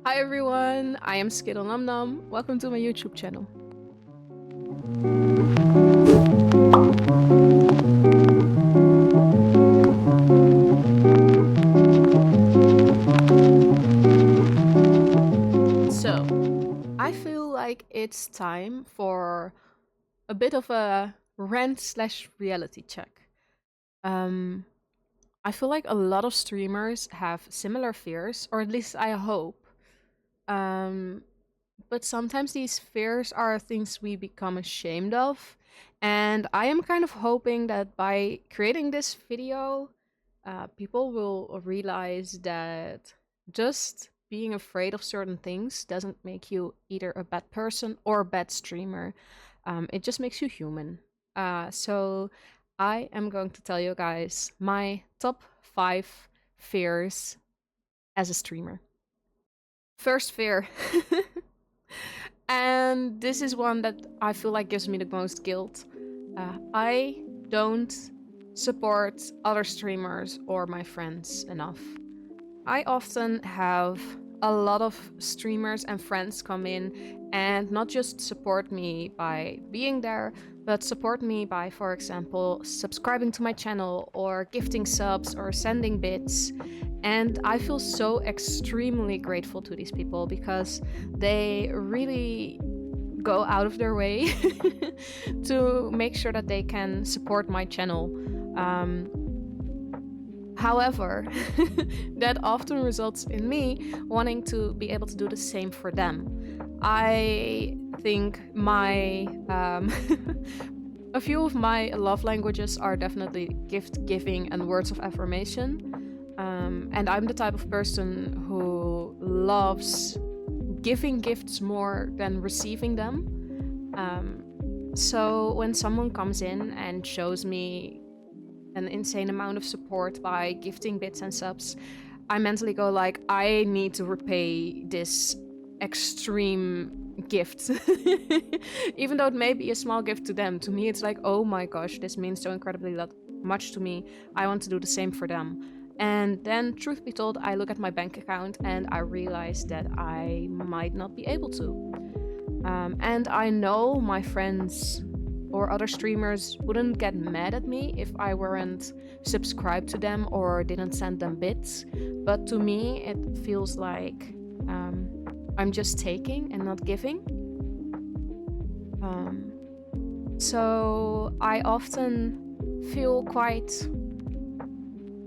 Hi everyone, I am Skittle Num Num. Welcome to my YouTube channel. So, I feel like it's time for a bit of a rant/reality check. I feel like a lot of streamers have similar fears, or at least I hope. Um, but sometimes these fears are things we become ashamed of. And I am kind of hoping that by creating this video, people will realize that just being afraid of certain things doesn't make you either a bad person or a bad streamer. It just makes you human. So I am going to tell you guys my top 5 fears as a streamer. First fear. And this is one that I feel like gives me the most guilt. I don't support other streamers or my friends enough. I often have a lot of streamers and friends come in and not just support me by being there, but support me by, for example, subscribing to my channel or gifting subs or sending bits. And I feel so extremely grateful to these people because they really go out of their way to make sure that they can support my channel. However, that often results in me wanting to be able to do the same for them. I think a few of my love languages are definitely gift giving and words of affirmation. And I'm the type of person who loves giving gifts more than receiving them. So when someone comes in and shows me an insane amount of support by gifting bits and subs, I mentally go like, I need to repay this extreme gift. Even though it may be a small gift to them, to me it's like, oh my gosh, this means so incredibly much to me. I want to do the same for them. And then, truth be told, I look at my bank account and I realize that I might not be able to. And I know my friends or other streamers wouldn't get mad at me if I weren't subscribed to them or didn't send them bits. But to me, it feels like I'm just taking and not giving. So I often feel quite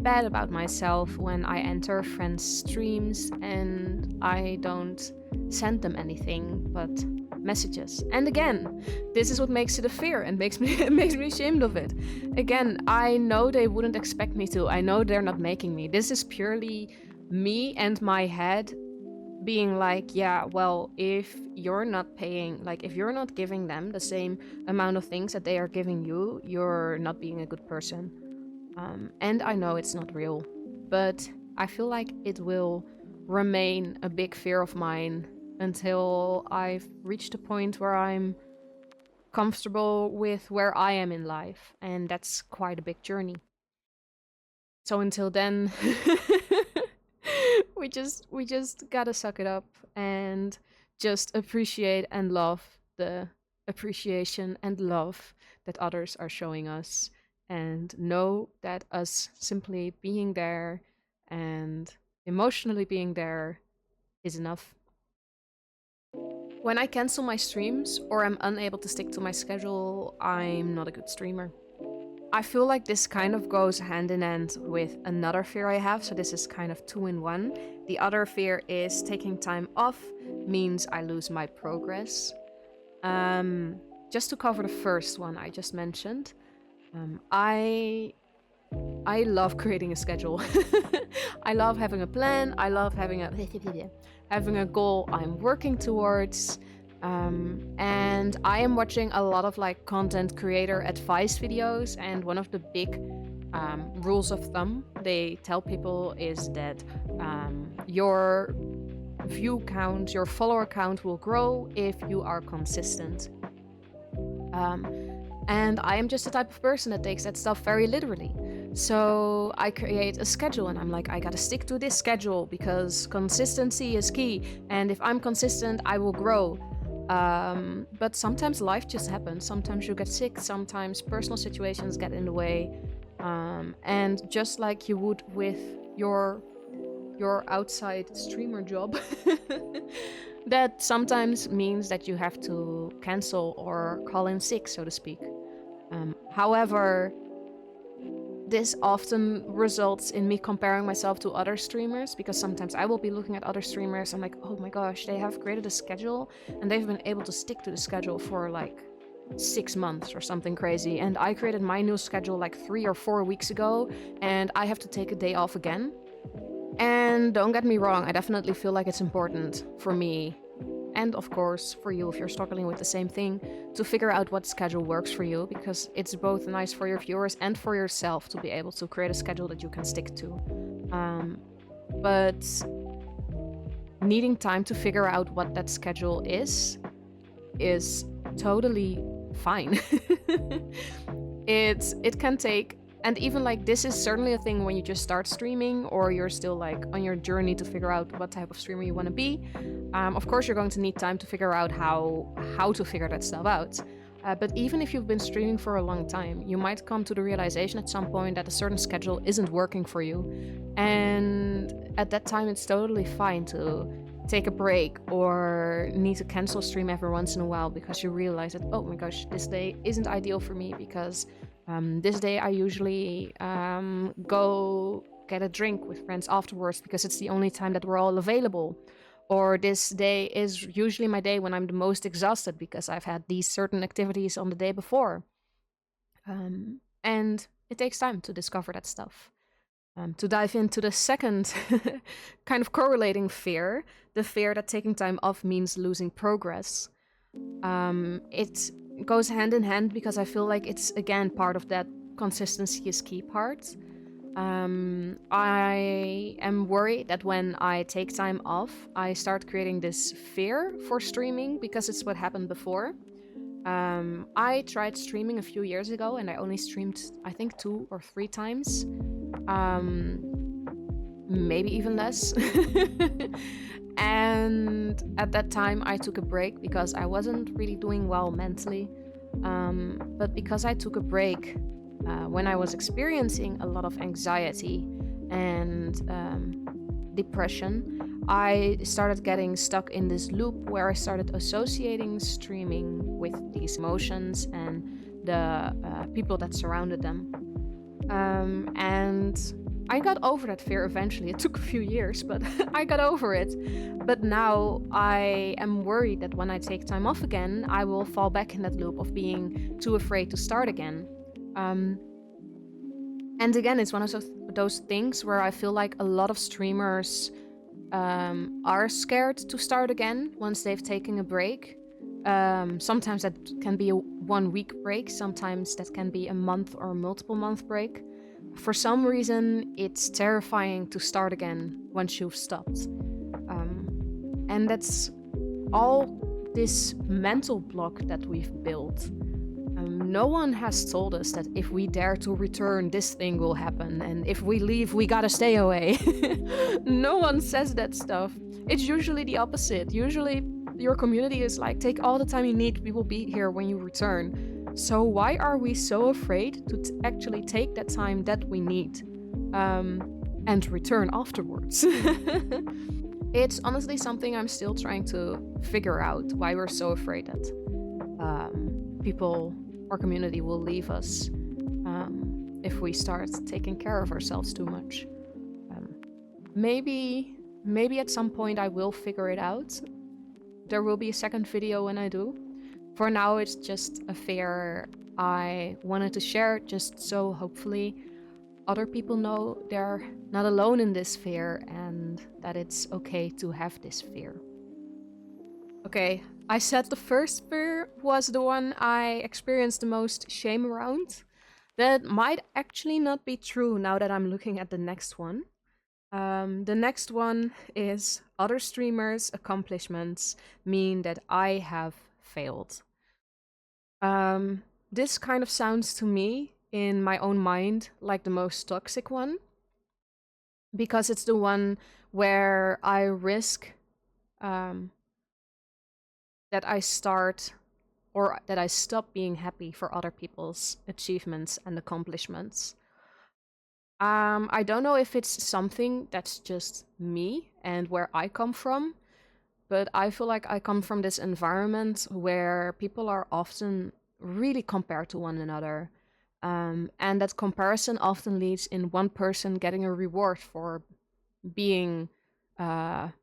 bad about myself when I enter friends' streams and I don't send them anything but messages. And again, this is what makes it a fear and makes me ashamed of it. Again, I know they wouldn't expect me to. I know they're not making me. This is purely me and my head being like, yeah, well, if you're not paying, like if you're not giving them the same amount of things that they are giving you, you're not being a good person. And I know it's not real, but I feel like it will remain a big fear of mine until I've reached a point where I'm comfortable with where I am in life, and that's quite a big journey. So until then, we just gotta suck it up and just appreciate and love the appreciation and love that others are showing us, and know that us simply being there and emotionally being there is enough. When I cancel my streams or I'm unable to stick to my schedule, I'm not a good streamer. I feel like this kind of goes hand in hand with another fear I have, so this is kind of 2 in 1. The other fear is taking time off means I lose my progress. Just to cover the first one I just mentioned, I love creating a schedule. I love having a plan. I love having a goal I'm working towards. And I am watching a lot of like content creator advice videos, and one of the big rules of thumb they tell people is that your view count, your follower count will grow if you are consistent. And I am just the type of person that takes that stuff very literally. So I create a schedule and I'm like, I gotta stick to this schedule because consistency is key. And if I'm consistent, I will grow. But sometimes life just happens. Sometimes you get sick. Sometimes personal situations get in the way. And just like you would with your outside streamer job, that sometimes means that you have to cancel or call in sick, so to speak. However, this often results in me comparing myself to other streamers because sometimes I will be looking at other streamers. I'm like, oh my gosh, they have created a schedule and they've been able to stick to the schedule for like 6 months or something crazy. And I created my new schedule like 3 or 4 weeks ago and I have to take a day off again. And don't get me wrong, I definitely feel like it's important for me, and of course for you if you're struggling with the same thing, to figure out what schedule works for you, because it's both nice for your viewers and for yourself to be able to create a schedule that you can stick to. But needing time to figure out what that schedule is totally fine. It can take, and even like this is certainly a thing when you just start streaming or you're still like on your journey to figure out what type of streamer you want to be. Of course, you're going to need time to figure out how to figure that stuff out. But even if you've been streaming for a long time, you might come to the realization at some point that a certain schedule isn't working for you. And at that time, it's totally fine to take a break or need to cancel a stream every once in a while because you realize that, oh my gosh, this day isn't ideal for me because this day I usually go get a drink with friends afterwards because it's the only time that we're all available. Or this day is usually my day when I'm the most exhausted because I've had these certain activities on the day before. And it takes time to discover that stuff. To dive into the second kind of correlating fear, the fear that taking time off means losing progress. It goes hand in hand because I feel like it's again part of that consistency is key part. I am worried that when I take time off, I start creating this fear for streaming because it's what happened before. I tried streaming a few years ago and I only streamed, I think, 2 or 3 times. Maybe even less. And at that time, I took a break because I wasn't really doing well mentally. But because I took a break when I was experiencing a lot of anxiety and depression, I started getting stuck in this loop where I started associating streaming with these emotions and the people that surrounded them. And I got over that fear eventually. It took a few years, but I got over it. But now I am worried that when I take time off again, I will fall back in that loop of being too afraid to start again. And again, it's one of those things where I feel like a lot of streamers are scared to start again once they've taken a break. Sometimes that can be a 1-week break, sometimes that can be a month or multiple month break. For some reason, it's terrifying to start again once you've stopped. And that's all this mental block that we've built. No one has told us that if we dare to return, this thing will happen, and if we leave, we gotta stay away. No one says that stuff. It's usually the opposite. Usually, your community is like, take all the time you need, we will be here when you return. So why are we so afraid to actually take that time that we need and return afterwards? It's honestly something I'm still trying to figure out, why we're so afraid that people or community will leave us if we start taking care of ourselves too much. Maybe at some point I will figure it out. There will be a second video when I do. For now, it's just a fear I wanted to share, just so hopefully other people know they're not alone in this fear and that it's okay to have this fear. Okay, I said the first fear was the one I experienced the most shame around. That might actually not be true now that I'm looking at the next one. The next one is other streamers' accomplishments mean that I have failed. This kind of sounds to me in my own mind like the most toxic one, because it's the one where I risk um, that I start or that I stop being happy for other people's achievements and accomplishments. I don't know if it's something that's just me and where I come from, but I feel like I come from this environment where people are often really compared to one another. And that comparison often leads in one person getting a reward for being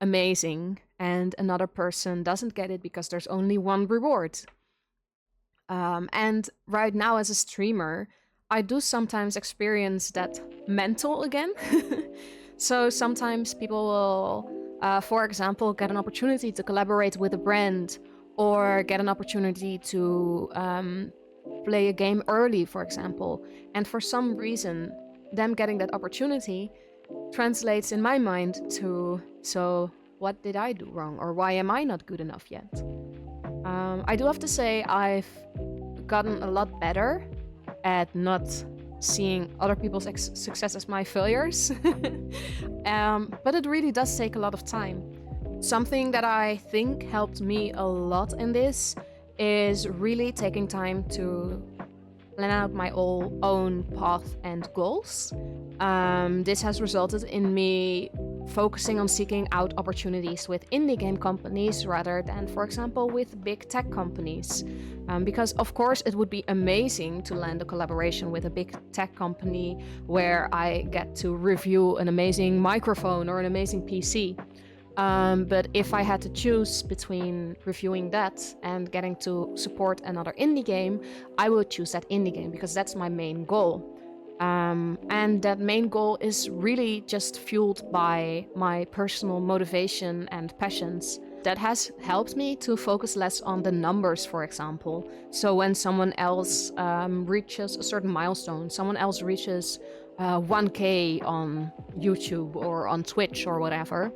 amazing, and another person doesn't get it because there's only one reward. And right now, as a streamer, I do sometimes experience that mental again. So sometimes people will, for example, get an opportunity to collaborate with a brand or get an opportunity to play a game early, for example. And for some reason, them getting that opportunity translates in my mind to, so what did I do wrong? Or why am I not good enough yet? I do have to say I've gotten a lot better at not seeing other people's success as my failures. But it really does take a lot of time. Something that I think helped me a lot in this is really taking time to plan out my own path and goals. This has resulted in me focusing on seeking out opportunities with indie game companies rather than, for example, with big tech companies. Because, of course, it would be amazing to land a collaboration with a big tech company where I get to review an amazing microphone or an amazing PC. But if I had to choose between reviewing that and getting to support another indie game, I would choose that indie game because that's my main goal. And that main goal is really just fueled by my personal motivation and passions. That has helped me to focus less on the numbers, for example. So when someone else reaches a certain milestone, someone else reaches 1K on YouTube or on Twitch or whatever,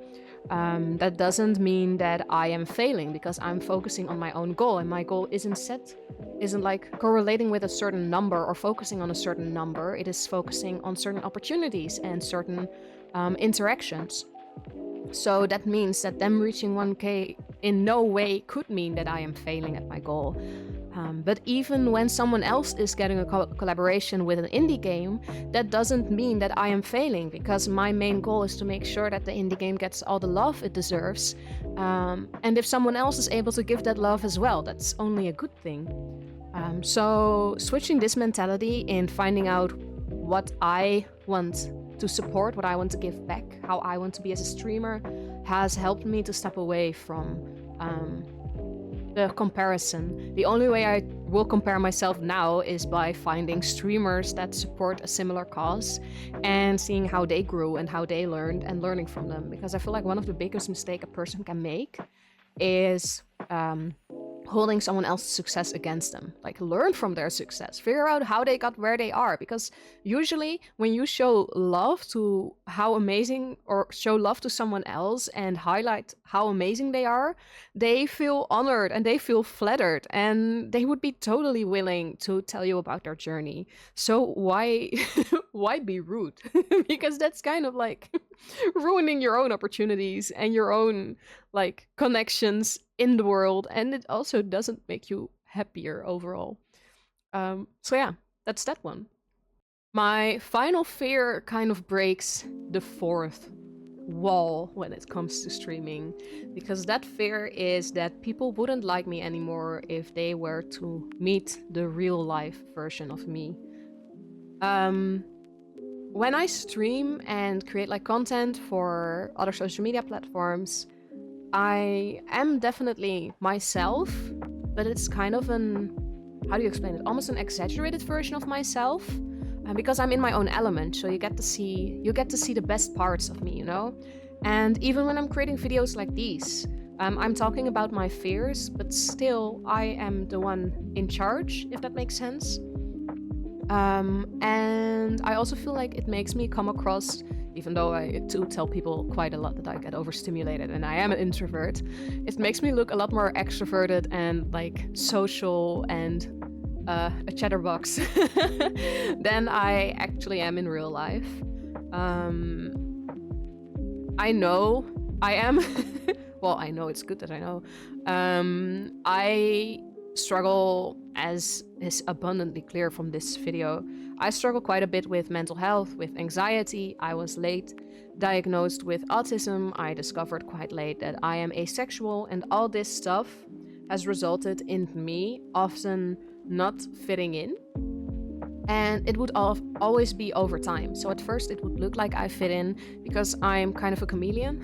that doesn't mean that I am failing because I'm focusing on my own goal, and my goal isn't like correlating with a certain number or focusing on a certain number. It is focusing on certain opportunities and certain interactions. So that means that them reaching 1K in no way could mean that I am failing at my goal. But even when someone else is getting a collaboration with an indie game, that doesn't mean that I am failing, because my main goal is to make sure that the indie game gets all the love it deserves. And if someone else is able to give that love as well, that's only a good thing. So switching this mentality and finding out what I want to support, what I want to give back, how I want to be as a streamer, has helped me to step away from the comparison. The only way I will compare myself now is by finding streamers that support a similar cause and seeing how they grew and how they learned and learning from them. Because I feel like one of the biggest mistakes a person can make is holding someone else's success against them. Like, learn from their success, figure out how they got where they are, because usually when you show love to how amazing, or show love to someone else and highlight how amazing they are, they feel honored and they feel flattered, and they would be totally willing to tell you about their journey. So why why be rude? Because that's kind of like ruining your own opportunities and your own like connections in the world, and it also doesn't make you happier overall. So yeah, that's that one. My final fear kind of breaks the fourth wall when it comes to streaming, because that fear is that people wouldn't like me anymore if they were to meet the real life version of me. When I stream and create like content for other social media platforms, I am definitely myself, but it's kind of an, how do you explain it? Almost an exaggerated version of myself, because I'm in my own element. So you get to see the best parts of me, you know? And even when I'm creating videos like these, I'm talking about my fears, but still I am the one in charge, if that makes sense. And I also feel like it makes me come across, even though I do tell people quite a lot that I get overstimulated and I am an introvert, it makes me look a lot more extroverted and like social and a chatterbox than I actually am in real life. I know I am. Well, I know it's good that I know. I struggle, as is abundantly clear from this video, I struggle quite a bit with mental health, with anxiety. I was late diagnosed with autism. I discovered quite late that I am asexual, and all this stuff has resulted in me often not fitting in. And it would always be over time. So at first it would look like I fit in because I'm kind of a chameleon.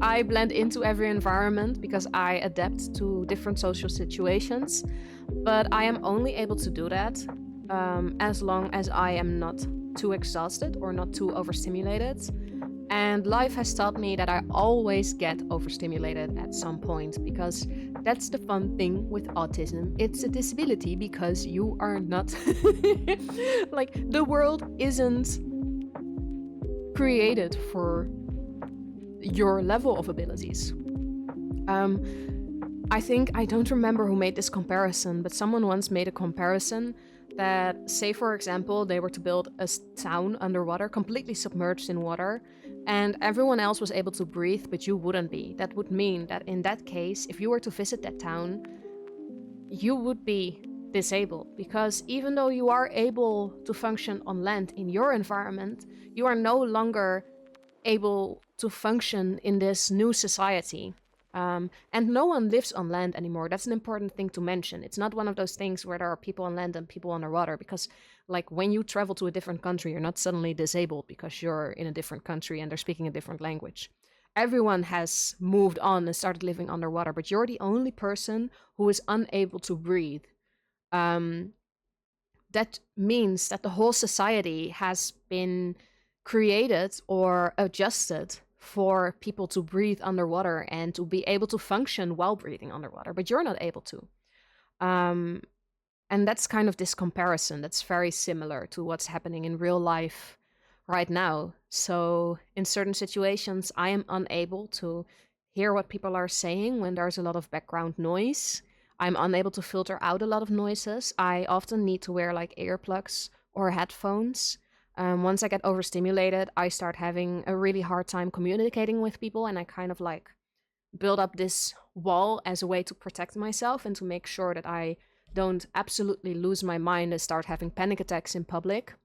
I blend into every environment because I adapt to different social situations. But I am only able to do that as long as I am not too exhausted or not too overstimulated. And life has taught me that I always get overstimulated at some point, because that's the fun thing with autism. It's a disability because you are not like, the world isn't created for your level of abilities. I think, I don't remember who made this comparison, but someone once made a comparison that, say for example, they were to build a town underwater, completely submerged in water, and everyone else was able to breathe, but you wouldn't be. That would mean that in that case, if you were to visit that town, you would be disabled, because even though you are able to function on land in your environment, you are no longer able to function in this new society. And no one lives on land anymore. That's an important thing to mention. It's not one of those things where there are people on land and people underwater, because like when you travel to a different country, you're not suddenly disabled because you're in a different country and they're speaking a different language. Everyone has moved on and started living underwater, but you're the only person who is unable to breathe. That means that the whole society has been created or adjusted for people to breathe underwater and to be able to function while breathing underwater, but you're not able to. And that's kind of this comparison that's very similar to what's happening in real life right now. So in certain situations, I am unable to hear what people are saying when there's a lot of background noise. I'm unable to filter out a lot of noises. I often need to wear like earplugs or headphones. Once I get overstimulated, I start having a really hard time communicating with people, and I kind of like build up this wall as a way to protect myself and to make sure that I don't absolutely lose my mind and start having panic attacks in public.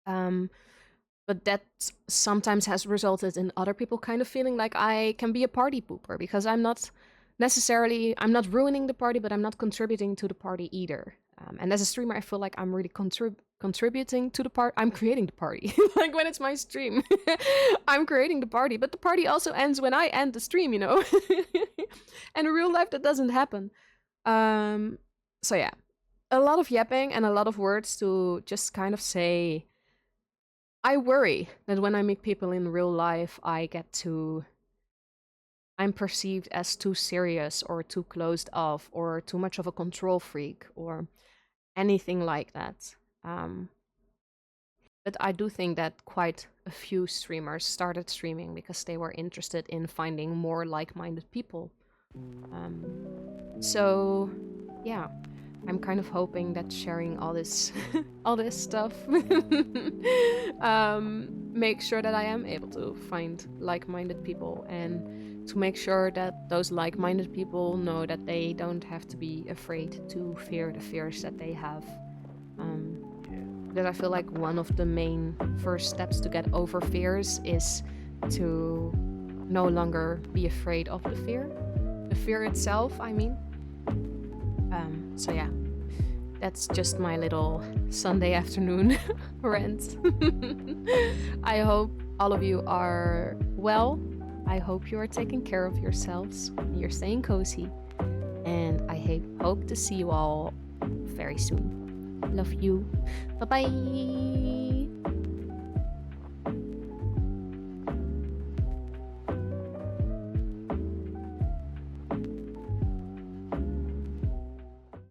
But that sometimes has resulted in other people kind of feeling like I can be a party pooper, because I'm not ruining the party, but I'm not contributing to the party either. And as a streamer, I feel like I'm really contributing to the part. I'm creating the party. Like when it's my stream, I'm creating the party, but the party also ends when I end the stream, you know? And in real life, that doesn't happen. So yeah, a lot of yapping and a lot of words to just kind of say, I worry that when I meet people in real life, I'm perceived as too serious or too closed off or too much of a control freak or anything like that. But I do think that quite a few streamers started streaming because they were interested in finding more like-minded people. So yeah, I'm kind of hoping that sharing all this all this stuff make sure that I am able to find like-minded people, and to make sure that those like-minded people know that they don't have to be afraid to fear the fears that they have. That I feel like one of the main first steps to get over fears is to no longer be afraid of the fear itself, I mean. So yeah, that's just my little Sunday afternoon rant. I hope all of you are well. I hope you are taking care of yourselves. You're staying cozy. And I hope to see you all very soon. Love you. Bye-bye.